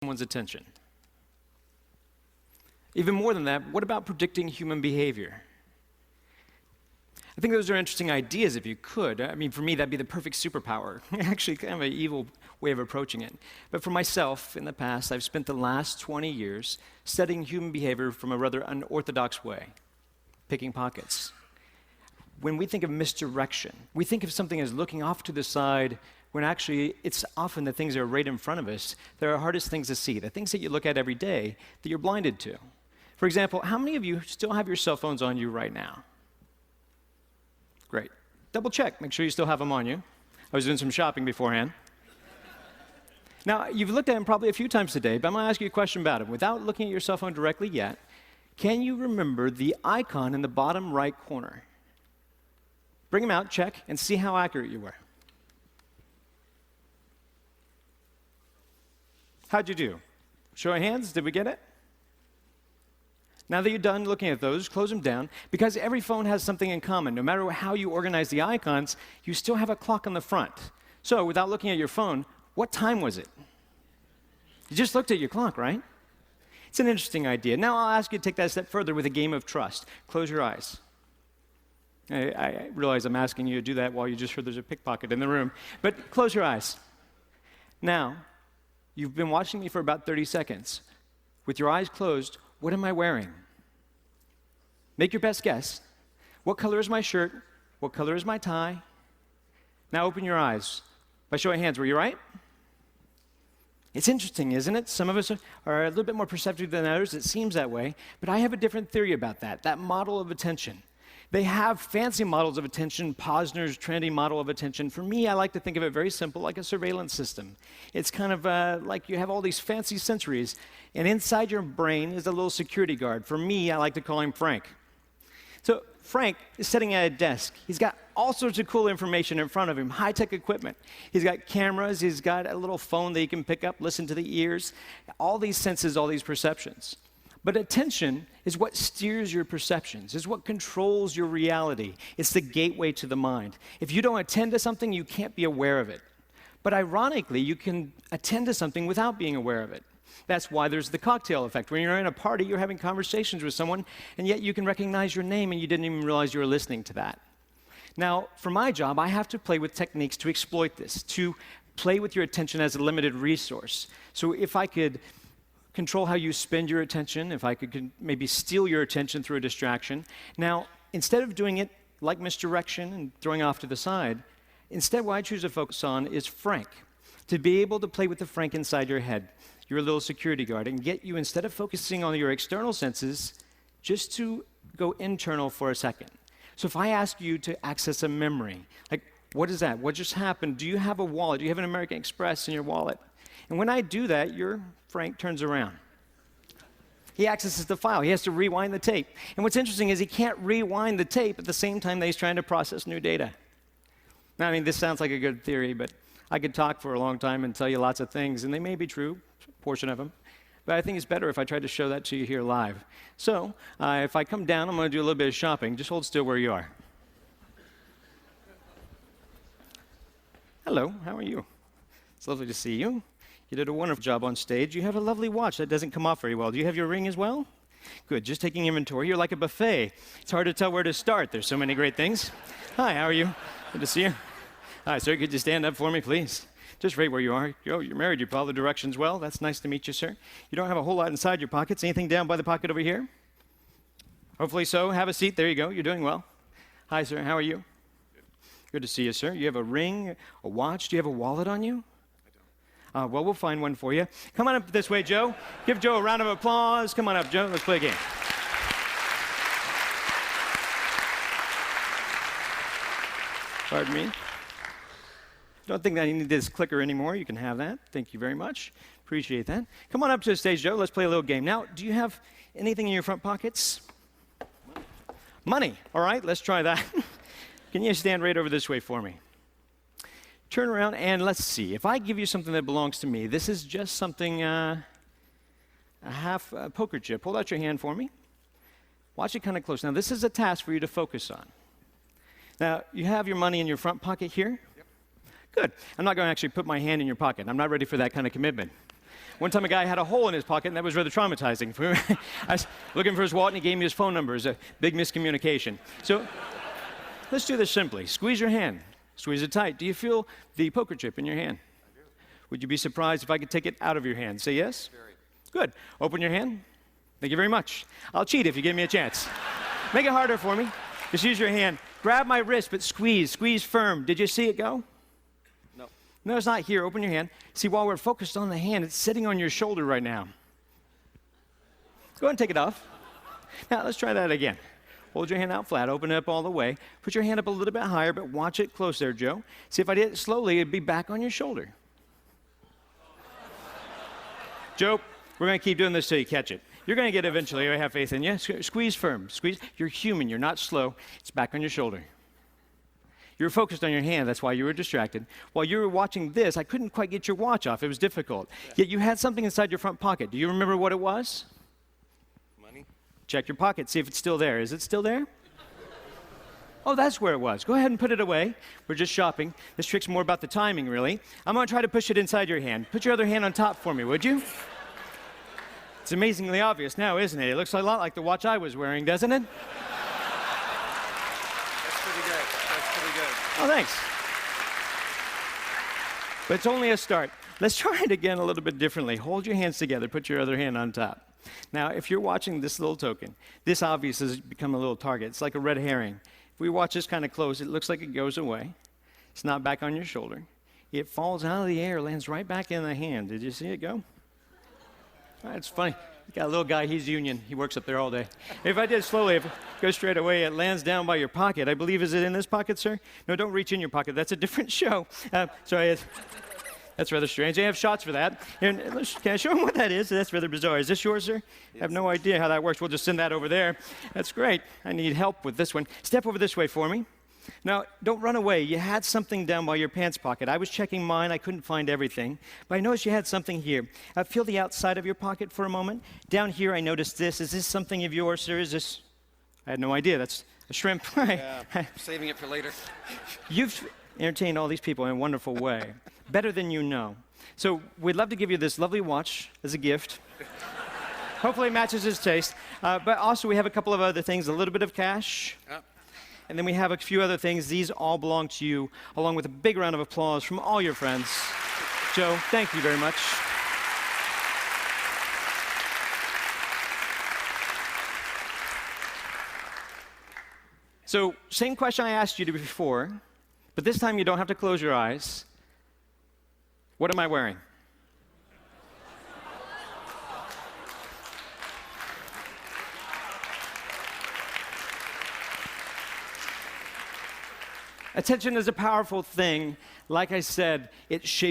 someone's attention? Even more than that, what about predicting human behavior? I think those are interesting ideas if you could. I mean, for me, that'd be the perfect superpower. Actually, kind of an evil way of approaching it. But for myself, in the past, I've spent the last 20 years studying human behavior from a rather unorthodox way, picking pockets. When we think of misdirection, we think of something as looking off to the side when actually it's often the things that are right in front of us that are hardest things to see, the things that you look at every day that you're blinded to. For example, how many of you still have your cell phones on you right now? Great. Double check, make sure you still have them on you. I was doing some shopping beforehand. Now, you've looked at them probably a few times today, but I'm going to ask you a question about them. Without looking at your cell phone directly yet, can you remember the icon in the bottom right corner? Bring them out, check, and see how accurate you were. How'd you do? Show of hands, did we get it? Now that you're done looking at those, close them down, because every phone has something in common. No matter how you organize the icons, you still have a clock on the front. So without looking at your phone, what time was it? You just looked at your clock, right? It's an interesting idea. Now I'll ask you to take that a step further with a game of trust. Close your eyes. I realize I'm asking you to do that while you just heard there's a pickpocket in the room, but close your eyes. Now, you've been watching me for about 30 seconds. With your eyes closed, what am I wearing? Make your best guess. What color is my shirt? What color is my tie? Now open your eyes. By show of hands, were you right? It's interesting, isn't it? Some of us are a little bit more perceptive than others. It seems that way. But I have a different theory about that model of attention. They have fancy models of attention, Posner's trendy model of attention. For me, I like to think of it very simple, like a surveillance system. It's kind of like you have all these fancy sensories, and inside your brain is a little security guard. For me, I like to call him Frank. So Frank is sitting at a desk. He's got all sorts of cool information in front of him, high-tech equipment. He's got cameras. He's got a little phone that he can pick up, listen to the ears, all these senses, all these perceptions. But attention is what steers your perceptions, is what controls your reality. It's the gateway to the mind. If you don't attend to something, you can't be aware of it. But ironically, you can attend to something without being aware of it. That's why there's the cocktail effect. When you're in a party, you're having conversations with someone, and yet you can recognize your name, and you didn't even realize you were listening to that. Now, for my job, I have to play with techniques to exploit this, to play with your attention as a limited resource. So if I could control how you spend your attention, if I could maybe steal your attention through a distraction. Now, instead of doing it like misdirection and throwing off to the side, instead what I choose to focus on is Frank, to be able to play with the Frank inside your head, your little security guard, and get you, instead of focusing on your external senses, just to go internal for a second. So if I ask you to access a memory, like, what is that? What just happened? Do you have a wallet? Do you have an American Express in your wallet? And when I do that, your Frank turns around. He accesses the file. He has to rewind the tape. And what's interesting is he can't rewind the tape at the same time that he's trying to process new data. Now, I mean, this sounds like a good theory, but I could talk for a long time and tell you lots of things, and they may be true, a portion of them. But I think it's better if I tried to show that to you here live. So, if I come down, I'm going to do a little bit of shopping. Just hold still where you are. Hello, how are you? It's lovely to see you. You did a wonderful job on stage. You have a lovely watch that doesn't come off very well. Do you have your ring as well? Good, just taking inventory. You're like a buffet. It's hard to tell where to start. There's so many great things. Hi, how are you? Good to see you. Hi, sir, could you stand up for me, please? Just right where you are. Oh, you're married. You follow the directions well. That's nice to meet you, sir. You don't have a whole lot inside your pockets. Anything down by the pocket over here? Hopefully so. Have a seat. There you go. You're doing well. Hi, sir. How are you? Good to see you, sir. You have a ring, a watch. Do you have a wallet on you? Well, we'll find one for you. Come on up this way, Joe. Give Joe a round of applause. Come on up, Joe. Let's play a game. Pardon me. Don't think that I need this clicker anymore. You can have that. Thank you very much. Appreciate that. Come on up to the stage, Joe. Let's play a little game. Now, do you have anything in your front pockets? Money. All right, let's try that. Can you stand right over this way for me? Turn around and let's see. If I give you something that belongs to me, this is just something, a half poker chip. Hold out your hand for me. Watch it kind of close. Now, this is a task for you to focus on. Now, you have your money in your front pocket here? Yep. Good. I'm not going to actually put my hand in your pocket. I'm not ready for that kind of commitment. One time a guy had a hole in his pocket, and that was rather traumatizing. I was looking for his wallet, and he gave me his phone number. It was a big miscommunication. So let's do this simply. Squeeze your hand. Squeeze it tight. Do you feel the poker chip in your hand? I do. Would you be surprised if I could take it out of your hand? Say yes? Very. Good. Open your hand. Thank you very much. I'll cheat if you give me a chance. Make it harder for me. Just use your hand. Grab my wrist, but squeeze. Squeeze firm. Did you see it go? No. No, it's not here. Open your hand. See, while we're focused on the hand, it's sitting on your shoulder right now. Go ahead and take it off. Now, let's try that again. Hold your hand out flat. Open it up all the way. Put your hand up a little bit higher, but watch it close there, Joe. See, if I did it slowly, it'd be back on your shoulder. Joe, we're going to keep doing this till you catch it. You're going to get it eventually. I have faith in you. Squeeze firm. Squeeze. You're human. You're not slow. It's back on your shoulder. You were focused on your hand. That's why you were distracted. While you were watching this, I couldn't quite get your watch off. It was difficult. Yet you had something inside your front pocket. Do you remember what it was? Money? Check your pocket. See if it's still there. Is it still there? Oh, that's where it was. Go ahead and put it away. We're just shopping. This trick's more about the timing, really. I'm going to try to push it inside your hand. Put your other hand on top for me, would you? It's amazingly obvious now, isn't it? It looks a lot like the watch I was wearing, doesn't it? That's pretty good. That's pretty good. Oh, thanks. But it's only a start. Let's try it again a little bit differently. Hold your hands together. Put your other hand on top. Now, if you're watching this little token, this obviously has become a little target. It's like a red herring. If we watch this kind of close, it looks like it goes away. It's not back on your shoulder. It falls out of the air, lands right back in the hand. Did you see it go? It's funny. You got a little guy, he's union. He works up there all day. If I did it slowly, if it goes straight away, it lands down by your pocket. I believe, is it in this pocket, sir? No, don't reach in your pocket. That's a different show. Sorry, that's rather strange. They have shots for that. Here, can I show them what that is? That's rather bizarre. Is this yours, sir? Yes. I have no idea how that works. We'll just send that over there. That's great. I need help with this one. Step over this way for me. Now, don't run away. You had something down by your pants pocket. I was checking mine. I couldn't find everything. But I noticed you had something here. Feel the outside of your pocket for a moment. Down here, I noticed this. Is this something of yours, sir? Is this? I had no idea. That's a shrimp. Yeah, saving it for later. You've entertained all these people in a wonderful way. Better than you know. So we'd love to give you this lovely watch as a gift. Hopefully it matches his taste. But also we have a couple of other things, a little bit of cash. And then we have a few other things. These all belong to you, along with a big round of applause from all your friends. Joe, thank you very much. So, same question I asked you before, but this time you don't have to close your eyes. What am I wearing? Attention is a powerful thing. Like I said, it shapes